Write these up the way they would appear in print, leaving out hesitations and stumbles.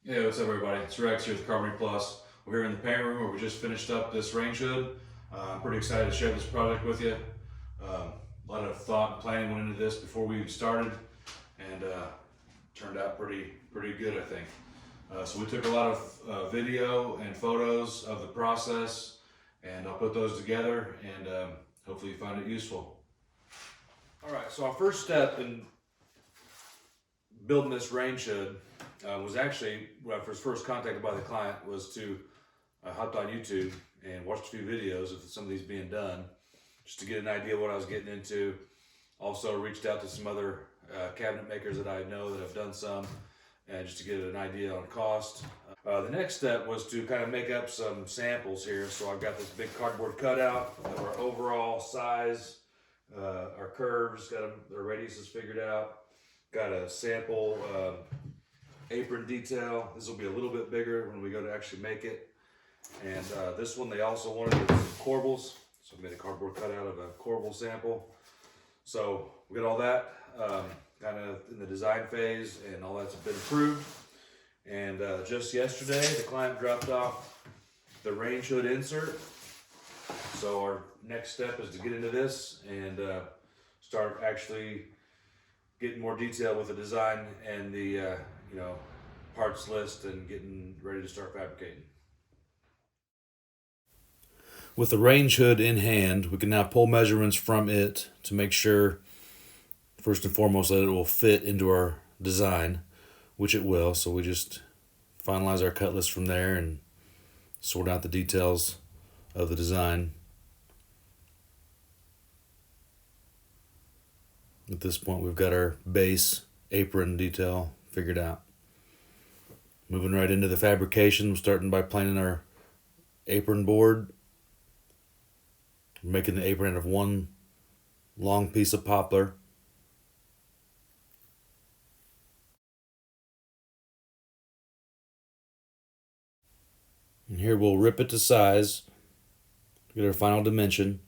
Yeah, what's up everybody? It's Rex here with Carbonated Plus. We're here in the paint room where we just finished up this range hood. I'm pretty excited to share this project with you. A lot of thought and planning went into this before we even started, and turned out pretty good, I think. So we took a lot of video and photos of the process, and I'll put those together and hopefully you find it useful. All right, so our first step in building this range hood was actually, when I was first contacted by the client, was to hopped on YouTube and watched a few videos of some of these being done, just to get an idea of what I was getting into. Also reached out to some other cabinet makers that I know that have done some, and just to get an idea on cost. The next step was to kind of make up some samples here. So I've got this big cardboard cutout of our overall size, our curves, got their radiuses figured out. Got a sample apron detail. This will be a little bit bigger when we go to actually make it. And this one they also wanted some corbels, so I made a cardboard cutout of a corbel sample. So we got all that kind of in the design phase, and all that's been approved. And just yesterday the client dropped off the range hood insert. So our next step is to get into this and start actually getting more detail with the design and the parts list, and getting ready to start fabricating. With the range hood in hand, we can now pull measurements from it to make sure, first and foremost, that it will fit into our design, which it will. So we just finalize our cut list from there and sort out the details of the design. At this point, we've got our base apron detail figured out. Moving right into the fabrication, we're starting by planing our apron board. We're making the apron out of one long piece of poplar. And here we'll rip it to size, get our final dimension.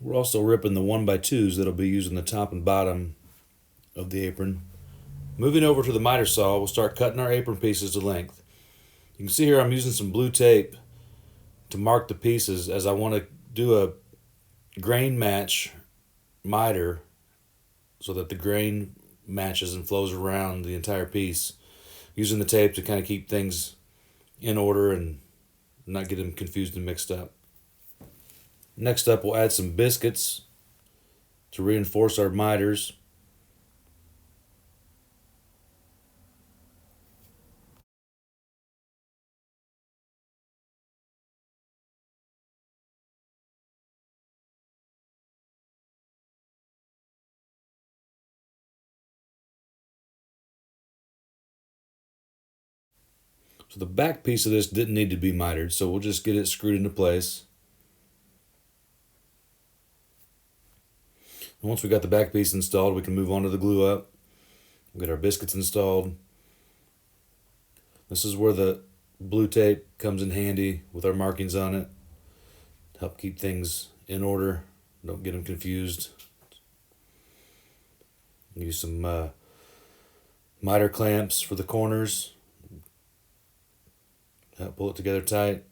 We're also ripping the 1x2s that'll be using the top and bottom of the apron. Moving over to the miter saw, we'll start cutting our apron pieces to length. You can see here I'm using some blue tape to mark the pieces, as I want to do a grain match miter so that the grain matches and flows around the entire piece. Using the tape to kind of keep things in order and not get them confused and mixed up. Next up, we'll add some biscuits to reinforce our miters. So the back piece of this didn't need to be mitered, so we'll just get it screwed into place. And once we got the back piece installed, we can move on to the glue up. We'll get our biscuits installed. This is where the blue tape comes in handy with our markings on it to help keep things in order. Don't get them confused. Use some miter clamps for the corners. Help pull it together tight.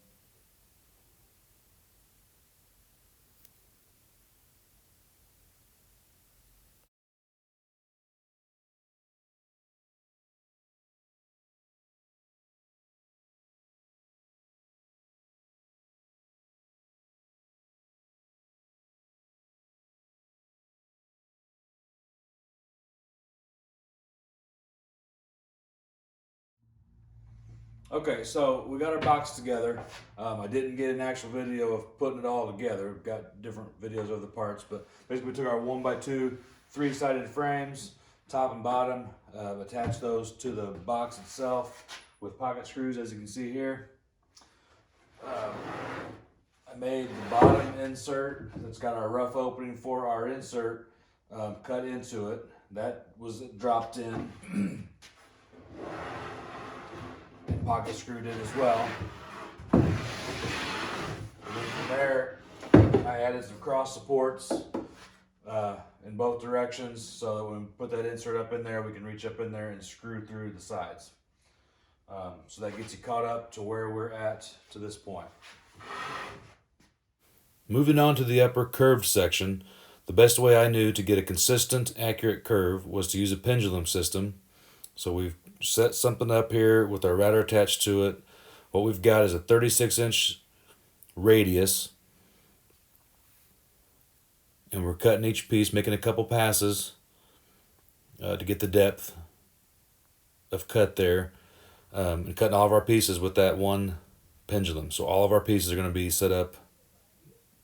Okay, so we got our box together. I didn't get an actual video of putting it all together. We've got different videos of the parts, but basically we took our 1x2 3-sided frames, top and bottom, attached those to the box itself with pocket screws, as you can see here. I made the bottom insert that's got our rough opening for our insert cut into it. That was dropped in. Pocket screwed in as well. then from there, I added some cross supports in both directions so that when we put that insert up in there, we can reach up in there and screw through the sides. So that gets you caught up to where we're at to this point. Moving on to the upper curved section, the best way I knew to get a consistent, accurate curve was to use a pendulum system. So we've set something up here with our router attached to it. What we've got is a 36-inch radius, and we're cutting each piece, making a couple passes to get the depth of cut there, and cutting all of our pieces with that one pendulum. So all of our pieces are going to be set up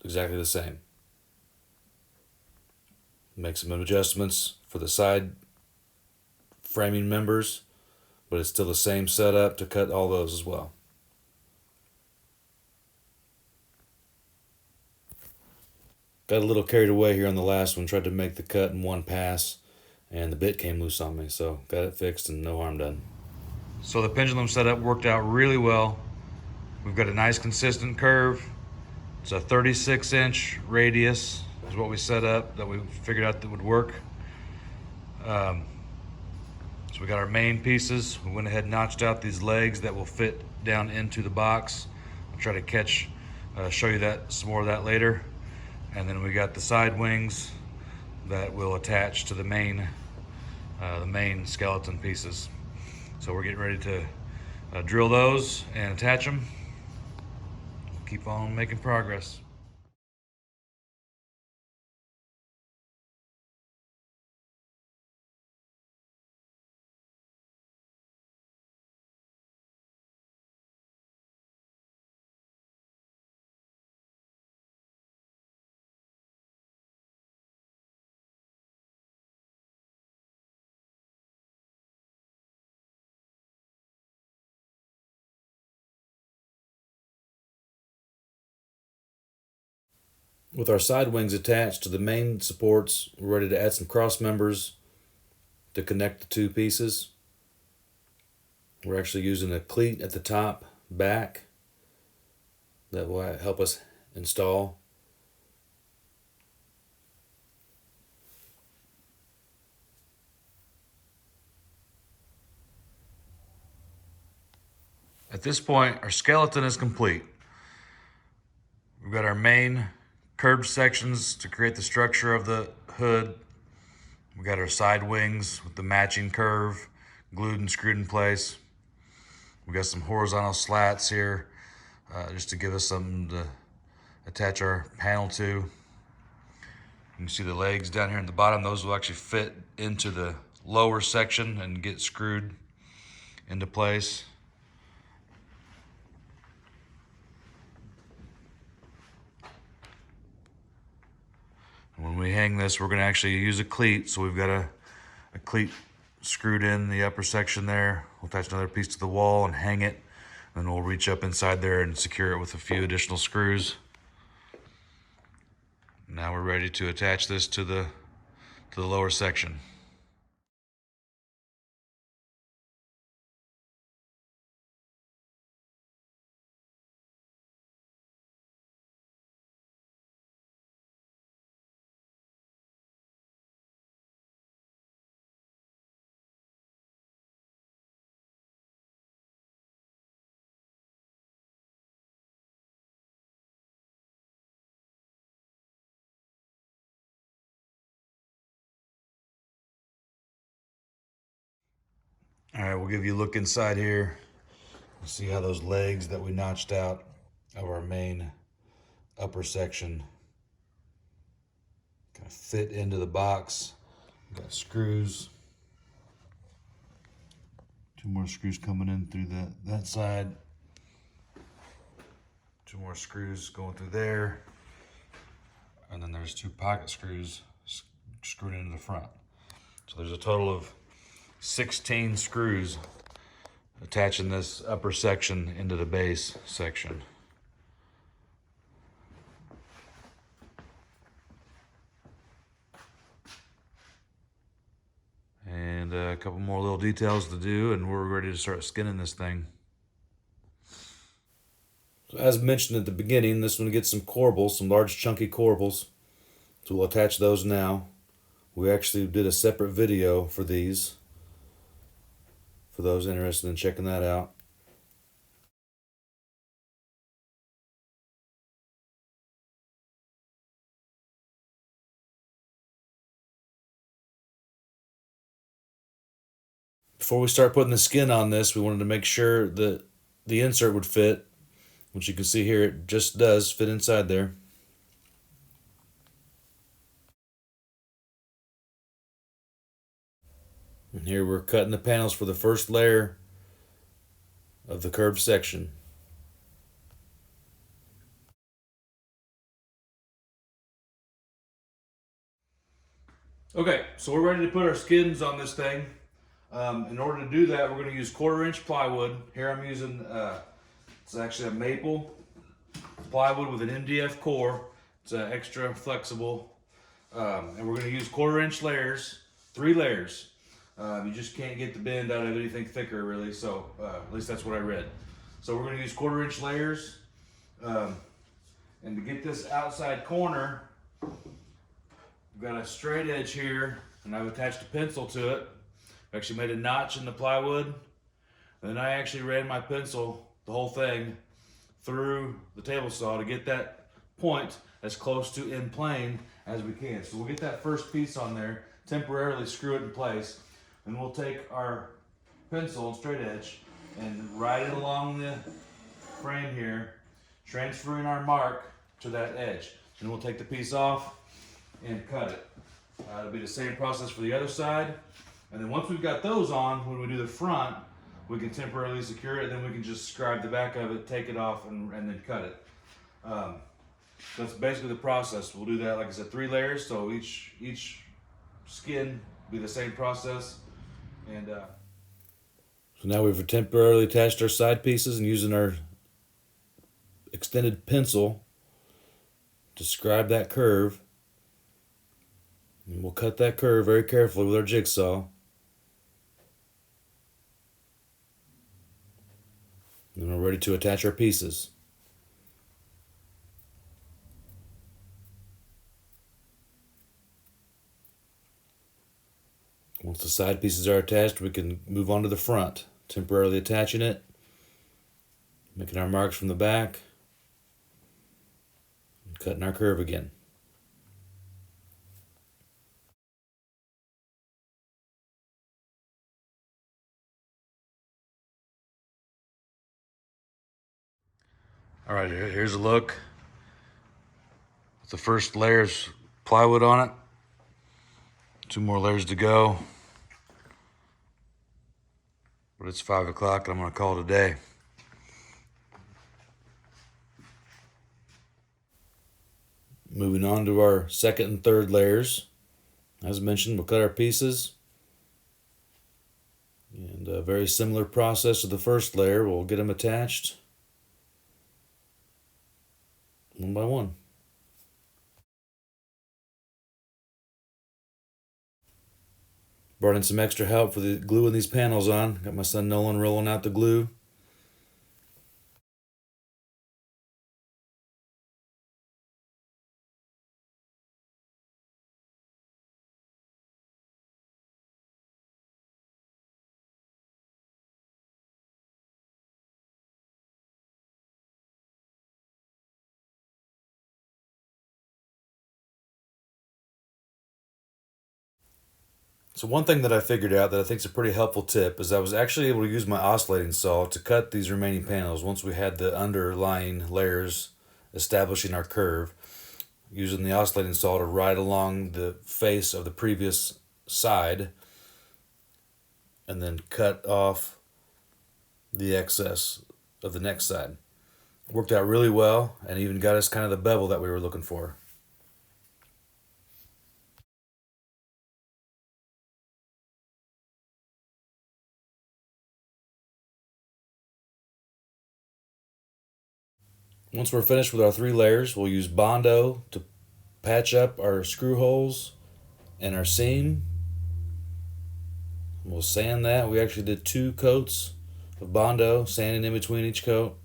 exactly the same. Make some adjustments for the side framing members, but it's still the same setup to cut all those as well. Got a little carried away here on the last one, tried to make the cut in one pass, and the bit came loose on me, so got it fixed and no harm done. So the pendulum setup worked out really well. We've got a nice consistent curve. It's a 36-inch radius is what we set up that we figured out that would work. So we got our main pieces. We went ahead and notched out these legs that will fit down into the box. I'll try to show you that some more of that later. And then we got the side wings that will attach to the main skeleton pieces. So we're getting ready to drill those and attach them. Keep on making progress. With our side wings attached to the main supports, we're ready to add some cross members to connect the two pieces. We're actually using a cleat at the top back that will help us install. At this point, our skeleton is complete. We've got our main curved sections to create the structure of the hood. We got our side wings with the matching curve glued and screwed in place. We got some horizontal slats here just to give us something to attach our panel to. You can see the legs down here at the bottom. Those will actually fit into the lower section and get screwed into place. When we hang this, we're going to actually use a cleat. So we've got a cleat screwed in the upper section there. We'll attach another piece to the wall and hang it. And we'll reach up inside there and secure it with a few additional screws. Now we're ready to attach this to the lower section. All right, we'll give you a look inside here. See how those legs that we notched out of our main upper section kind of fit into the box. We've got screws. Two more screws coming in through that side. Two more screws going through there. And then there's two pocket screws screwed into the front. So there's a total of 16 screws attaching this upper section into the base section. And a couple more little details to do, and we're ready to start skinning this thing. So as mentioned at the beginning, this one gets some corbels, some large chunky corbels. So we'll attach those now. We actually did a separate video for these, for those interested in checking that out. Before we start putting the skin on this, we wanted to make sure that the insert would fit, which you can see here, it just does fit inside there. And here we're cutting the panels for the first layer of the curved section. Okay, so we're ready to put our skins on this thing. In order to do that, we're going to use 1/4-inch plywood. Here I'm using, it's actually a maple plywood with an MDF core. It's extra flexible. And we're going to use 1/4-inch layers, 3 layers. You just can't get the bend out of anything thicker, really. So at least that's what I read. So we're going to use 1/4-inch layers. And to get this outside corner, we've got a straight edge here, and I've attached a pencil to it. I actually made a notch in the plywood. And then I actually ran my pencil, the whole thing, through the table saw to get that point as close to in plane as we can. So we'll get that first piece on there, temporarily screw it in place, and we'll take our pencil and straight edge and ride it along the frame here, transferring our mark to that edge. And we'll take the piece off and cut it. It'll be the same process for the other side. And then once we've got those on, when we do the front, we can temporarily secure it, then we can just scribe the back of it, take it off, and then cut it. That's basically the process. We'll do that, like I said, 3 layers, so each skin will be the same process. And so now we've temporarily attached our side pieces and using our extended pencil to scribe that curve. And we'll cut that curve very carefully with our jigsaw. And we're ready to attach our pieces. Once the side pieces are attached, we can move on to the front, temporarily attaching it, making our marks from the back, and cutting our curve again. All right, here's a look. The first layer's plywood on it. 2 more layers to go. But it's 5 o'clock and I'm gonna call it a day. Moving on to our second and third layers. As mentioned, we'll cut our pieces. And a very similar process to the first layer. We'll get them attached one by one. Brought in some extra help for the gluing these panels on. Got my son Nolan rolling out the glue. So one thing that I figured out that I think is a pretty helpful tip is I was actually able to use my oscillating saw to cut these remaining panels once we had the underlying layers establishing our curve, using the oscillating saw to ride along the face of the previous side and then cut off the excess of the next side. Worked out really well and even got us kind of the bevel that we were looking for. Once we're finished with our 3 layers, we'll use Bondo to patch up our screw holes and our seam. We'll sand that. We actually did 2 coats of Bondo, sanding in between each coat.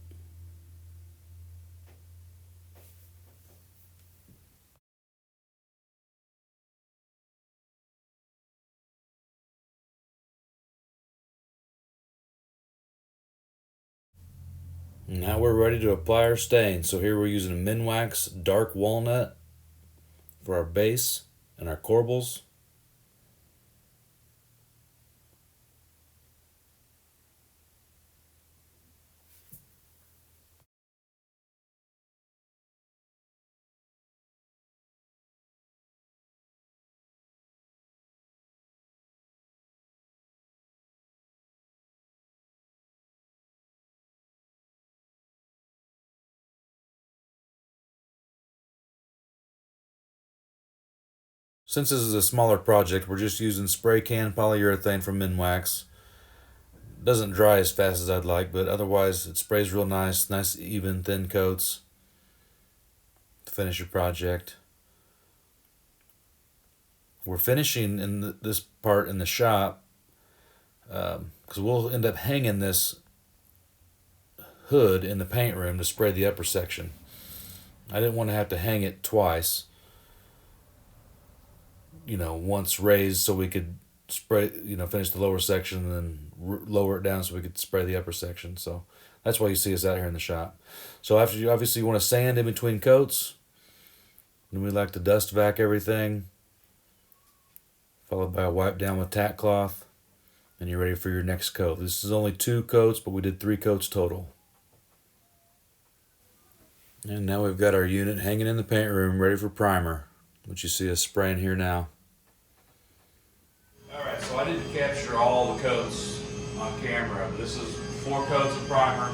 Now we're ready to apply our stain. So here we're using a Minwax dark walnut for our base and our corbels. Since this is a smaller project, we're just using spray can polyurethane from Minwax. It doesn't dry as fast as I'd like, but otherwise it sprays real nice, nice even thin coats to finish your project. We're finishing in this part in the shop because we'll end up hanging this hood in the paint room to spray the upper section. I didn't want to have to hang it twice, once raised so we could spray, finish the lower section and then lower it down so we could spray the upper section. So that's why you see us out here in the shop. So after you obviously want to sand in between coats, then we like to dust vac everything, followed by a wipe down with tack cloth, and you're ready for your next coat. This is only 2 coats, but we did 3 coats total. And now we've got our unit hanging in the paint room ready for primer, which you see us spraying here now. Alright, so I didn't capture all the coats on camera. This is 4 coats of primer.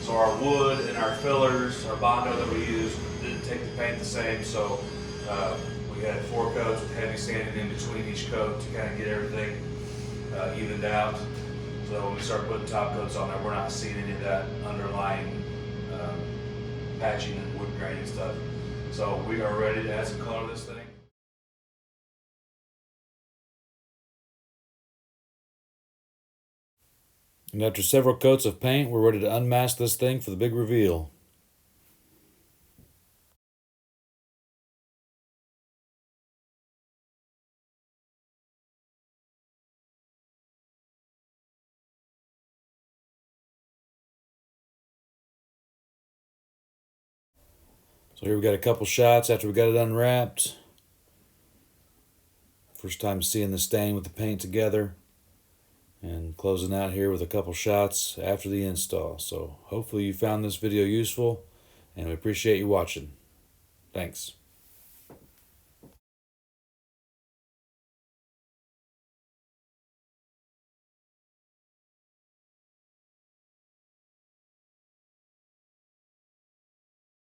So our wood and our fillers, our Bondo that we used, didn't take the paint the same, so we had 4 coats with heavy sanding in between each coat to kind of get everything evened out. So when we start putting top coats on there, we're not seeing any of that underlying patching and wood grain and stuff. So we are ready to add some color to this thing. And after several coats of paint, we're ready to unmask this thing for the big reveal. So here we got a couple shots after we got it unwrapped. First time seeing the stain with the paint together. And closing out here with a couple shots after the install. So hopefully you found this video useful, and we appreciate you watching. Thanks.